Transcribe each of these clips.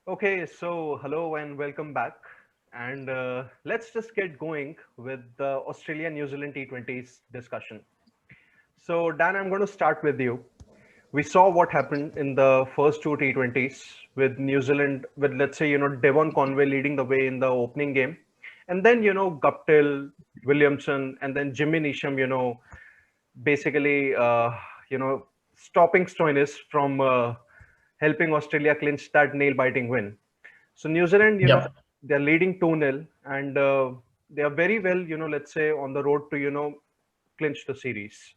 Okay, so hello and welcome back. And let's just get going with the Australia New Zealand T20s discussion. So, Dan, I'm going to start with you. We saw what happened in the first two T20s with New Zealand, with let's say, Devon Conway leading the way in the opening game. And then, Guptill, Williamson, and then Jimmy Neesham, basically, stopping Stoinis from helping Australia clinch that nail-biting win. So New Zealand, Yep. they're leading 2-0 and they are very well, let's say on the road to, clinch the series.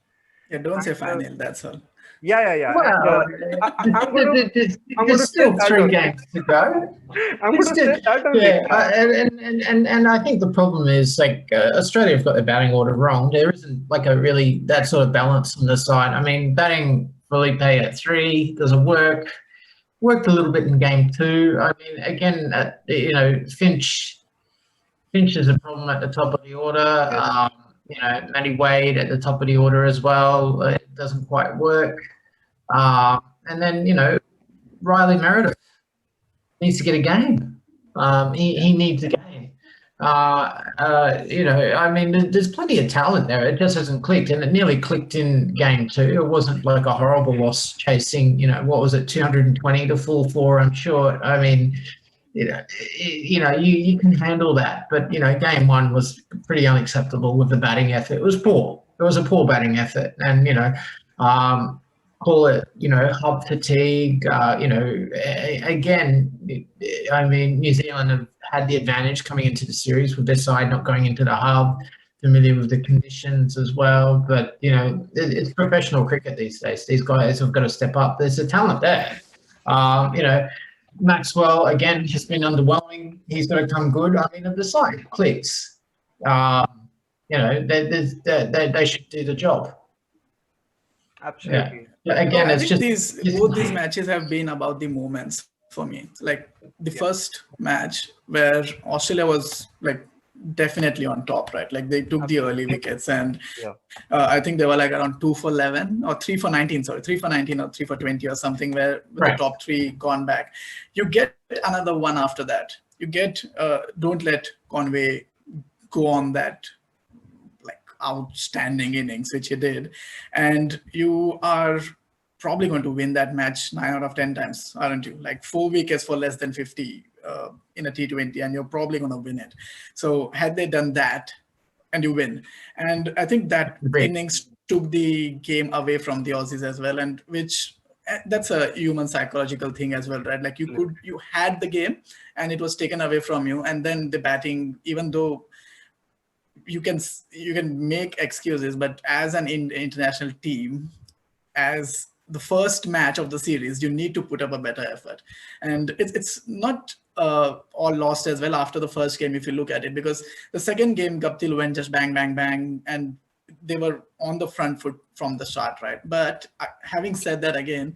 Yeah, don't say And final. That's all. yeah. And Well, I'm there's gonna say still that three only. games to go. I'm It's gonna still, say that only. yeah, and I think the problem is like Australia have got their batting order wrong. There isn't like a really that sort of balance on the side. I mean, batting Felipe at three doesn't work. Worked a little bit in game two. I mean, again, Finch is a problem at the top of the order. Yes. Matty Wade at the top of the order as well. It doesn't quite work. And then, Riley Meredith needs to get a game. He needs a game. I mean, there's plenty of talent there. It just hasn't clicked, and it nearly clicked in game two. It wasn't like a horrible loss chasing, what was it, 220 to full four on short. I mean, you can handle that, but game one was pretty unacceptable with the batting effort. It was poor. It was a poor batting effort, and um, call it hub fatigue. Again, I mean, New Zealand have had the advantage coming into the series with their side not going into the hub, familiar with the conditions as well. But it's professional cricket these days. These guys have got to step up. There's a talent there. Maxwell again has been underwhelming. He's got to come good. I mean, if the side clicks, they should do the job. Absolutely. Again, I it's think just both these matches have been about the moments for me. Like the first match where Australia was like definitely on top, right? Like they took the early wickets, and Yeah. I think they were like around 2 for 11 or 3 for 19. Sorry, 3 for 19 or 3 for 20 or something. Where with Right. the top three gone back, you get another one after that. You get don't let Conway go on that like outstanding innings, which he did, and you are probably going to win that match 9 out of 10 times, aren't you? Like 4 wickets for less than 50 in a T20, and you're probably going to win it. So had they done that, and you win, and I think that Great. innings took the game away from the Aussies as well, and which that's a human psychological thing as well, right? Like you had the game, and it was taken away from you, and then the batting, even though you can make excuses, but as an international team, as the first match of the series, you need to put up a better effort, and it's not all lost as well after the first game if you look at it, because the second game Guptill went just bang bang bang, and they were on the front foot from the start, right? But having said that, again,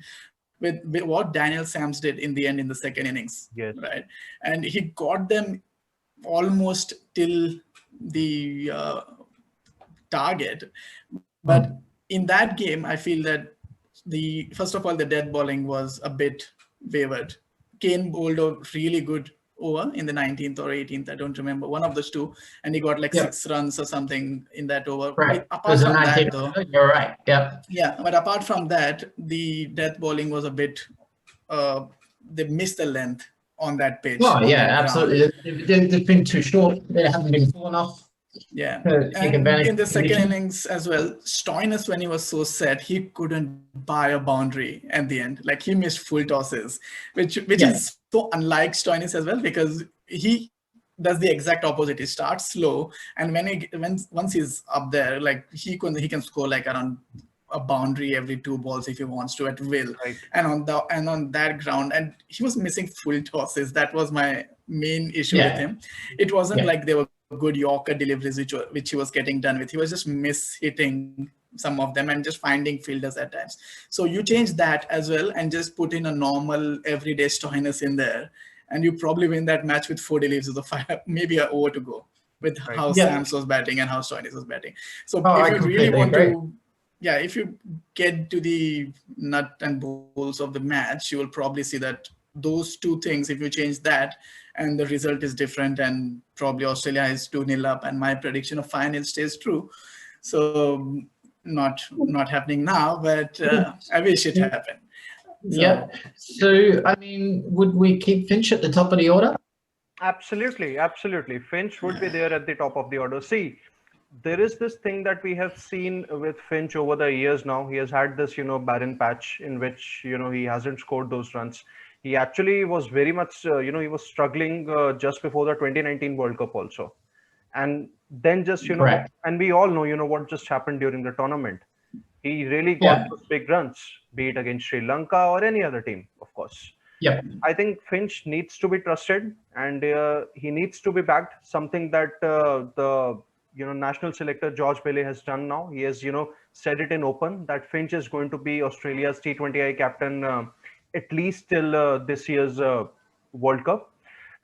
with what Daniel Sams did in the end in the second innings, Yes. right, and he got them almost till the target. But in that game, I feel that the first of all, the death bowling was a bit wavered. Kane bowled a really good over in the 19th or 18th, I don't remember, one of those two, and he got like 6 runs or something in that over. Right. Apart from that, though, You're right. Yeah. yeah, but apart from that, the death bowling was a bit. They missed the length on that pitch. Oh on yeah, that ground. absolutely. They've been too short. They haven't been full enough. Yeah, to take and advantage in the of second conditions. innings as well, Stoinis, when he was so set, he couldn't buy a boundary at the end. Like he missed full tosses, which Yeah. is so unlike Stoinis as well, because he does the exact opposite. He starts slow, and once he's up there, like he can score like around a boundary every 2 balls if he wants to at will. Right. And on that ground, and he was missing full tosses. That was my main issue with Yeah. him. It wasn't Yeah. like they were good Yorker deliveries which he was getting done with. He was just mishitting some of them and just finding fielders at times. So you change that as well and just put in a normal everyday Stoinis in there, and you probably win that match with 4 deliveries of the 5, maybe an over to go with how Yeah. Sams was batting and how Stoinis was batting. So Oh, I if you really completely want agree. to, if you get to the nut and bolts of the match, you will probably see that those two things, if you change that and the result is different, and probably Australia is 2-0 up, and my prediction of final stays true. So not happening now, but I wish it happened. Yeah. So, I mean, would we keep Finch at the top of the order? Absolutely, absolutely. Finch would be there at the top of the order. See, there is this thing that we have seen with Finch over the years now. He has had this, barren patch in which, he hasn't scored those runs. He actually was very much, he was struggling just before the 2019 World Cup also. And then just, Correct. and we all know, what just happened during the tournament. He really got those big runs, be it against Sri Lanka or any other team, of course. Yeah. I think Finch needs to be trusted, and he needs to be backed. Something that the national selector George Bailey has done now. He has said it in open that Finch is going to be Australia's T20I captain at least till this year's World Cup.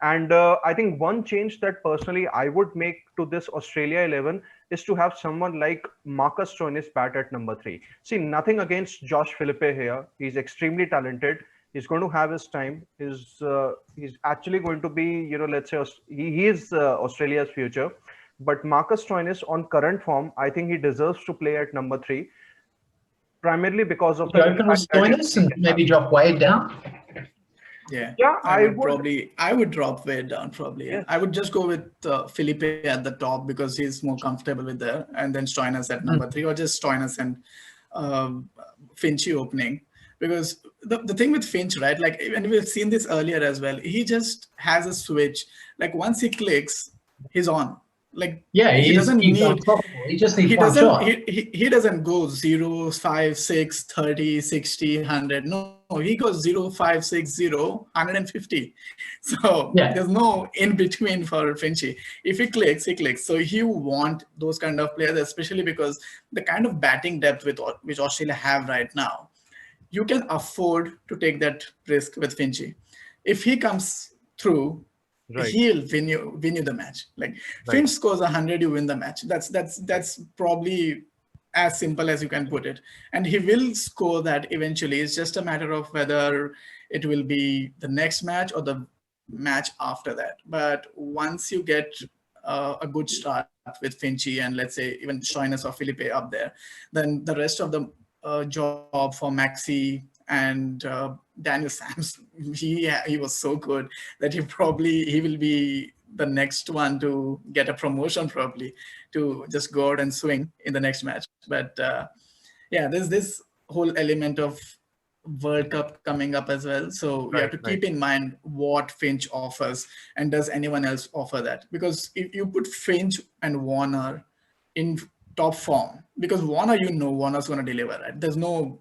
And I think one change that personally I would make to this Australia 11 is to have someone like Marcus Stoinis bat at number 3. See, nothing against Josh Philippe here. He's extremely talented. He's going to have his time. He's actually going to be, let's say, he is Australia's future. But Marcus Stoinis on current form, I think he deserves to play at number 3, primarily because of the open with Stoinis and maybe drop Wade down. Yeah, I would drop Wade down probably. Yeah. I would just go with Felipe at the top because he's more comfortable with there, and then Stoinis at number 3, or just Stoinis and Finchy opening. Because the thing with Finch, right? Like, and we've seen this earlier as well. He just has a switch. Like once he clicks, he's on. Like he doesn't need. He just needs one shot. He doesn't go 0, 5, 6, 30, 60, 100. No, he goes 0, 5, 6, 0, 150. So there's no in between for Finchy. If he clicks, he clicks. So you want those kind of players, especially because the kind of batting depth which Australia have right now, you can afford to take that risk with Finchy. If he comes through, he'll win you the match. Like Finch scores 100, you win the match. That's probably as simple as you can put it. And he will score that eventually. It's just a matter of whether it will be the next match or the match after that. But once you get a good start with Finchy and let's say even Stoinis or Felipe up there, then the rest of the job for Maxi and Daniel Sams, he was so good that he will be the next one to get a promotion, probably to just go out and swing in the next match. But there's this whole element of World Cup coming up as well, so you have to keep in mind what Finch offers, and does anyone else offer that? Because if you put Finch and Warner in top form, because Warner's going to deliver, right? There's no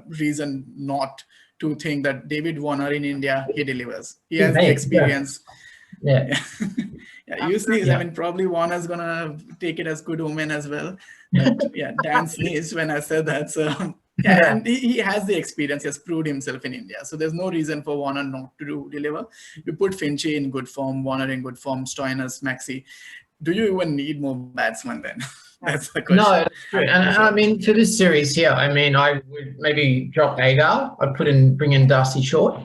reason not to think that David Warner in India, he delivers. He has the experience. You sneeze. I mean, probably Warner's going to take it as good omen as well. But Dan sneezed when I said that. So and he has the experience. He has proved himself in India. So there's no reason for Warner not to deliver. You put Finchy in good form, Warner in good form, Stoinis, Maxi. Do you even need more batsmen then? That's the question. No, that's true. And I mean, for this series here, I mean, I would maybe drop Agar. I'd bring in Darcy Short.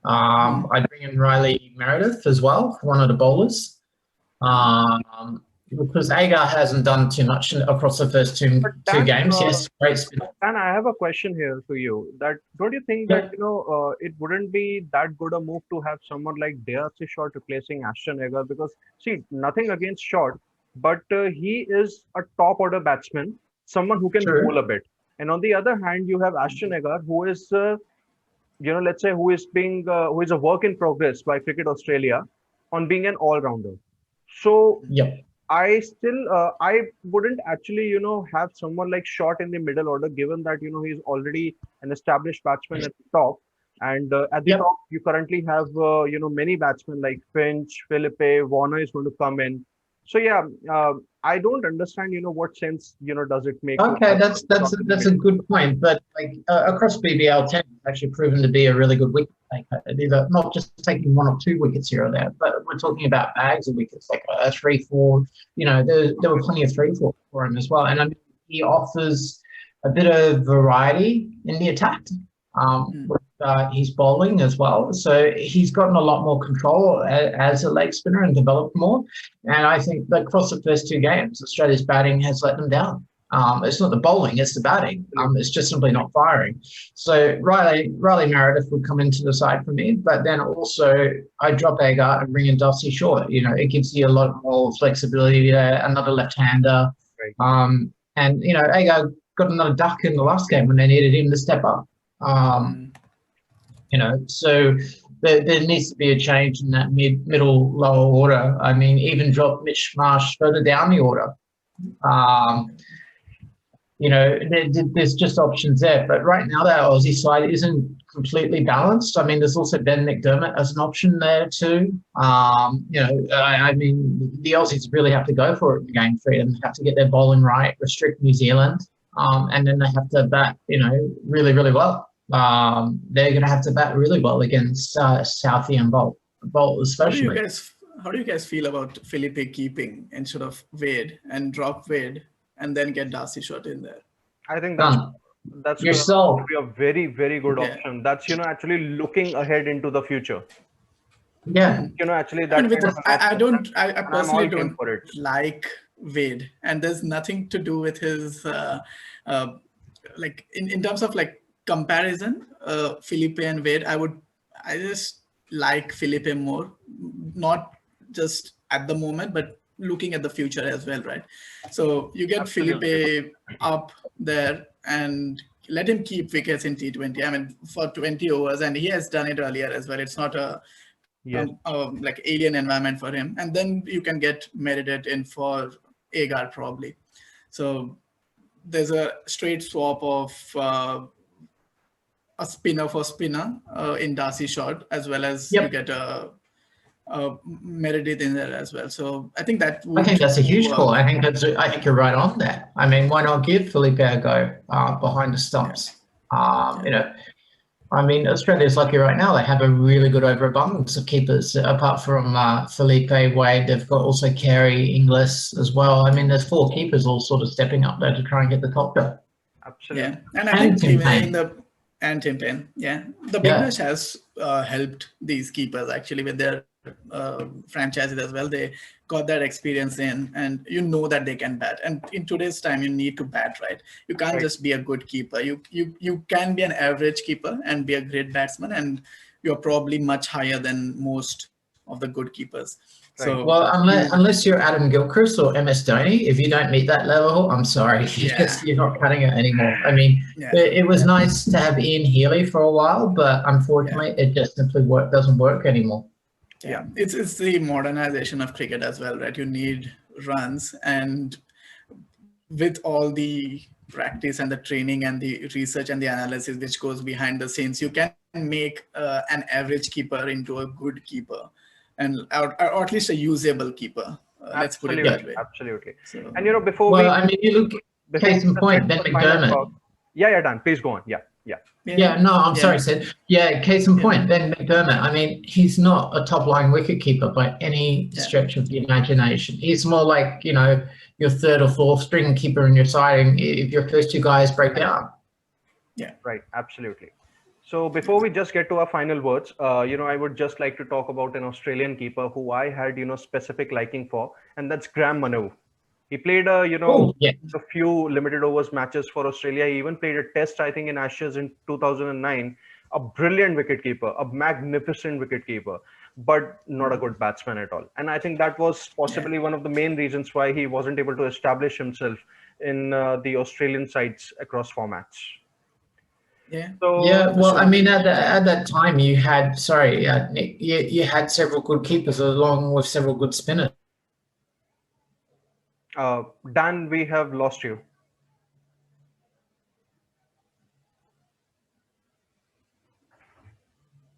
I'd bring in Riley Meredith as well, one of the bowlers. Because Agar hasn't done too much across the first two games. Yes, great spin. And I have a question here to you. That don't you think that it wouldn't be that good a move to have someone like Darcy Short replacing Ashton Agar? Because see, nothing against Short, but he is a top order batsman, someone who can bowl a bit. And on the other hand, you have Ashton Agar, who is let's say who is a work in progress by Cricket Australia on being an all-rounder. So I wouldn't actually, have someone like Short in the middle order, given that, he's already an established batsman at the top. And at the top, you currently have, many batsmen like Finch, Felipe, Warner is going to come in. So, I don't understand, what sense, does it make? Okay, that's a good point. But like across BBL 10, it's actually proven to be a really good wicket taker. Either not just taking 1 or 2 wickets here or there, but we're talking about bags of wickets, like a 3-4. There were plenty of 3-4 for him as well. And I mean, he offers a bit of variety in the attack. his bowling as well. So he's gotten a lot more control as a leg spinner and developed more. And I think that across the first 2 games, Australia's batting has let them down. It's not the bowling, it's the batting. It's just simply not firing. So Riley Meredith would come into the side for me, but then also I drop Agar and bring in Darcy Short. You know, it gives you a lot more flexibility there, another left-hander. Right. And, you know, Agar got another duck in the last game when they needed him to step up. You know, so there needs to be a change in that middle, lower order. I mean, even drop Mitch Marsh further down the order. You know, there's just options there. But right now, that Aussie side isn't completely balanced. I mean, there's also Ben McDermott as an option there too. You know, I mean, the Aussies really have to go for it in game 3 and have to get their bowling right, restrict New Zealand, and then they have to bat, you know, really, really well. They're going to have to bat really well against Southie and Bolt especially. How do you guys feel about Felipe keeping instead of Wade and drop Wade and then get Darcy Short in there? I think that's yourself. Be a very, very good option. That's, you know, actually looking ahead into the future. Yeah. You know, actually that I personally don't like Wade, and there's nothing to do with his like in terms of like comparison, Felipe and Wade. I just like Felipe more, not just at the moment, but looking at the future as well, right? So you get Felipe up there and let him keep wickets in T20. I mean, for 20 overs, and he has done it earlier as well. It's not a like alien environment for him. And then you can get Meredith in for Agar probably. So there's a straight swap of a spinner for spinner in Darcy Short, as well as you get a Meredith in there as well. So I think that's a huge call. I think you're right on that. I mean, why not give Felipe a go behind the stumps? You know, I mean, Australia's lucky right now. They have a really good overabundance of keepers. Apart from Felipe, Wade, they've got also Carey, Inglis as well. I mean, there's 4 keepers all sort of stepping up there to try and get the top go. Absolutely. Yeah, and I think even Tim Payne. Yeah, the Big Bash has helped these keepers actually with their franchises as well. They got that experience in, and you know that they can bat. And in today's time, you need to bat, right? You can't just be a good keeper. You can be an average keeper and be a great batsman, and you're probably much higher than most of the good keepers. Right. So, well, unless you're Adam Gilchrist or MS Dhoni, if you don't meet that level, I'm sorry, you're not cutting it anymore. I mean, it was nice to have Ian Healy for a while, but unfortunately, it just simply doesn't work anymore. Yeah, it's the modernization of cricket as well, right? You need runs, and with all the practice and the training and the research and the analysis which goes behind the scenes, you can make an average keeper into a good keeper, and or at least a usable keeper. Let's put it that way. Absolutely. So, and you know, before I mean, you look. Case in point, Ben McDermott. Dan, please go on. I'm sorry, Sid. Yeah, case in point, Ben McDermott. I mean, he's not a top-line wicketkeeper by any stretch of the imagination. He's more like, you know, your 3rd or 4th string keeper in your side if your first 2 guys break down. Yeah. Right. Absolutely. So before we just get to our final words, you know, I would just like to talk about an Australian keeper who I had, you know, specific liking for, and that's Graham Manu. He played a few limited overs matches for Australia. He even played a test, I think, in Ashes in 2009. A brilliant wicketkeeper, a magnificent wicketkeeper, but not a good batsman at all. And I think that was possibly one of the main reasons why he wasn't able to establish himself in the Australian sides across formats. Yeah. So, well, I mean, at that time, you had Nick, you had several good keepers along with several good spinners. Dan, we have lost you.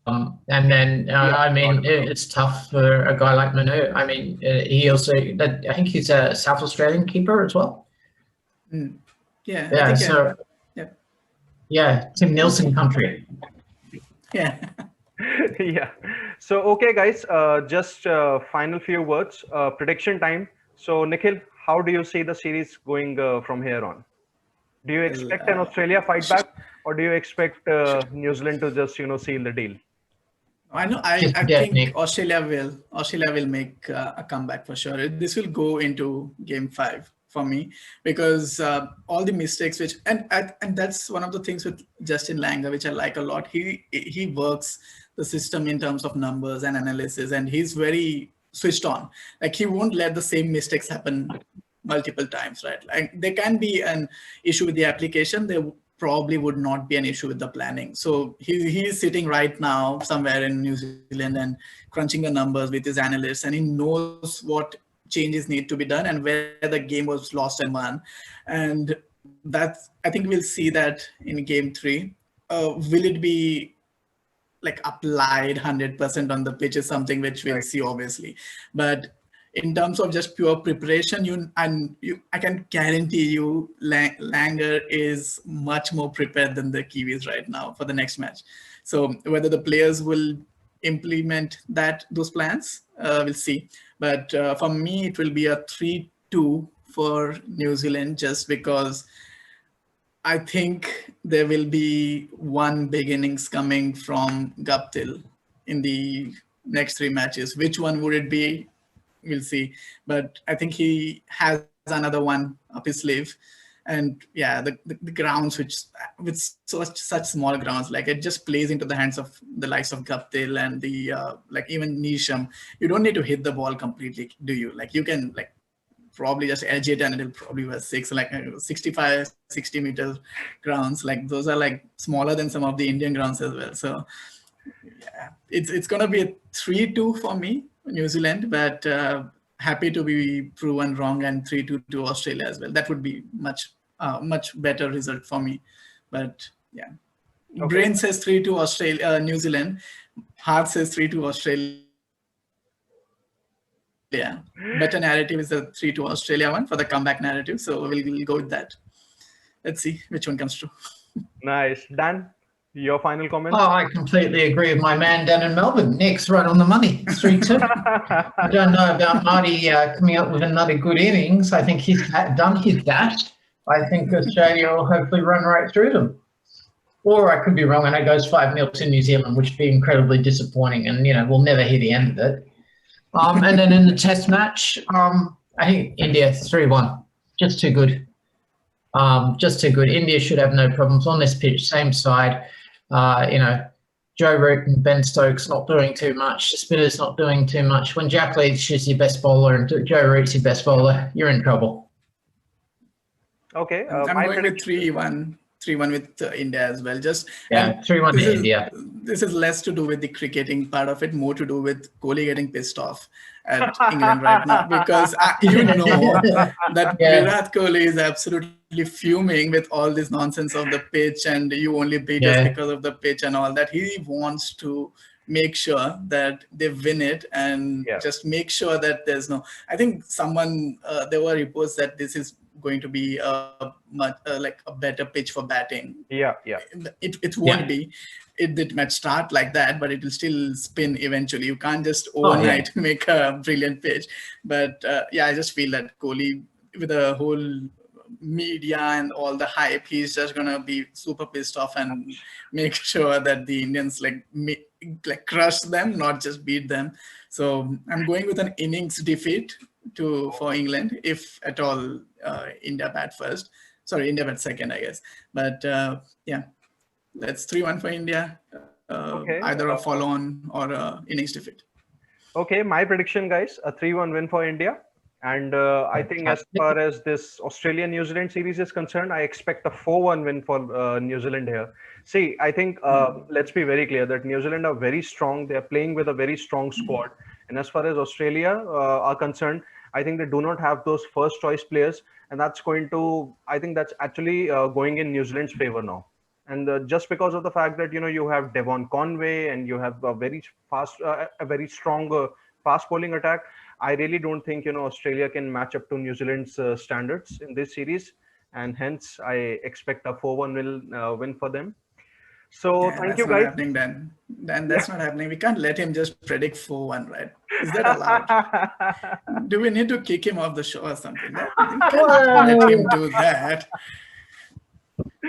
And then, I mean, it's tough for a guy like Manu. I mean, he also, I think he's a South Australian keeper as well. Yeah. Yeah, Tim Nielsen country. Yeah. Yeah. So, okay, guys, just final few words, prediction time. So, Nikhil, how do you see the series going from here on? Do you expect an Australia fight back? or do you expect New Zealand to just seal the deal? I know. I think Australia will make a comeback for sure. This will go into game 5 for me, because all the mistakes and that's one of the things with Justin Langer which I like a lot. He works the system in terms of numbers and analysis, and he's very switched on. Like, he won't let the same mistakes happen multiple times, right? Like, there can be an issue with the application. There probably would not be an issue with the planning. So he's sitting right now somewhere in New Zealand and crunching the numbers with his analysts, and he knows what changes need to be done and where the game was lost and won. And I think we'll see that in game 3. Will it be like applied 100% on the pitch is something which we'll see, obviously. But in terms of just pure preparation, I can guarantee you Langer is much more prepared than the Kiwis right now for the next match. So whether the players will implement those plans, we'll see. But for me, it will be a 3-2 for New Zealand, just because I think there will be one big innings coming from Guptill in the next 3 matches. Which one would it be? We'll see. But I think he has another one up his sleeve. And yeah, the grounds, with such small grounds, like, it just plays into the hands of the likes of Guptill and the like even Nisham. You don't need to hit the ball completely, do you? Like, you can probably just edge it and it'll probably be 65, 60 meters grounds. Like, those are smaller than some of the Indian grounds as well. So yeah, it's gonna be a 3-2 for me, New Zealand, but happy to be proven wrong, and 3-2 to Australia as well. That would be much better result for me. But yeah, okay. Brain says 3-2 Australia, New Zealand. Heart says 3-2 Australia. Yeah, better narrative is the 3-2 Australia one for the comeback narrative. So we'll go with that. Let's see which one comes true. Nice. Dan, your final comments? Oh, I completely agree with my man Dan in Melbourne. Nick's right on the money. 3-2. I don't know about Marty coming up with another good innings. I think he's done his dash. I think Australia will hopefully run right through them. Or I could be wrong and it goes 5-0 to New Zealand, which would be incredibly disappointing, and we'll never hear the end of it. And then in the test match, I think India 3-1. Just too good. Just too good. India should have no problems on this pitch. Same side. Joe Root and Ben Stokes not doing too much. The spinners not doing too much. When Jack Leach is your best bowler and Joe Root's your best bowler, you're in trouble. Okay. I'm going with 3-1 with India as well. 3-1 to India. This is less to do with the cricketing part of it, more to do with Kohli getting pissed off at England right now, because that Virat Kohli is absolutely fuming with all this nonsense of the pitch, and you only beat us because of the pitch and all that. He wants to make sure that they win it and just make sure that there's no. I think there were reports that this is going to be a better pitch for batting. It won't be. It might start like that, but it will still spin eventually. You can't just overnight make a brilliant pitch. But I just feel that Kohli, with the whole media and all the hype, he's just gonna be super pissed off and make sure that the Indians crush them, not just beat them. So I'm going with an innings defeat for England, if at all India bat first. Sorry, India bat second, I guess. But that's 3-1 for India. Either a follow-on or a innings defeat. Okay, my prediction, guys, a 3-1 win for India. And I think as far as this Australia-New Zealand series is concerned, I expect a 4-1 win for New Zealand here. See, I think let's be very clear that New Zealand are very strong. They're playing with a very strong squad. And as far as Australia are concerned, I think they do not have those first choice players. And that's actually going in New Zealand's favor now. And just because of the fact that, you have Devon Conway and you have a very fast, a very strong fast bowling attack, I really don't think, Australia can match up to New Zealand's standards in this series. And hence, I expect a 4-1 win for them. So thank you, guys. Then that's not happening. We can't let him just predict 4-1, right? Is that allowed? Do we need to kick him off the show or something? We can't let him do that.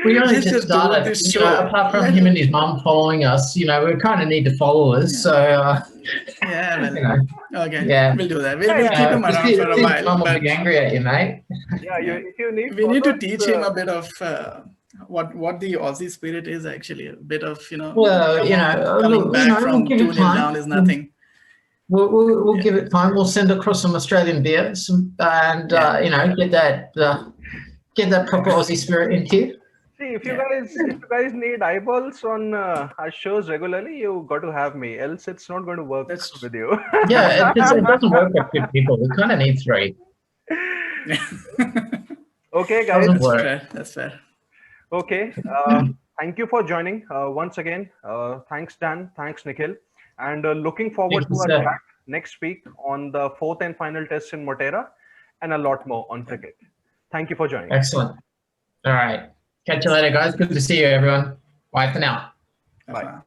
We only Let's just just do started. this You know, show. apart from him and his mum following us, you know, we kind of need the followers. So, Yeah, well, you know, okay, yeah. we'll do that. We'll keep him around His for a while, mum will but be angry at you, mate. Yeah, yeah. if you need We need to followers, teach him a bit of what the Aussie spirit is actually. A bit of, Well, come you on, know, coming look, back we'll from give it 2-0 time. down is nothing. We'll give it time. We'll send across some Australian beers and Yeah. you know, get that proper Aussie spirit into you. see if you Yeah. guys need eyeballs on our shows regularly, you got to have me. Else, it's not going to work That's with you. Yeah, it doesn't work with two people. We kind of need three. Okay, guys. Doesn't work. fair. That's fair. Okay. Thank you for joining once again. Thanks, Dan. Thanks, Nikhil. And looking forward Thank you, to our sir. chat next week on the fourth and final test in Motera and a lot more on cricket. Thank you for joining. Excellent. All right. Catch you later, guys. Good to see you, everyone. Bye for now. Bye.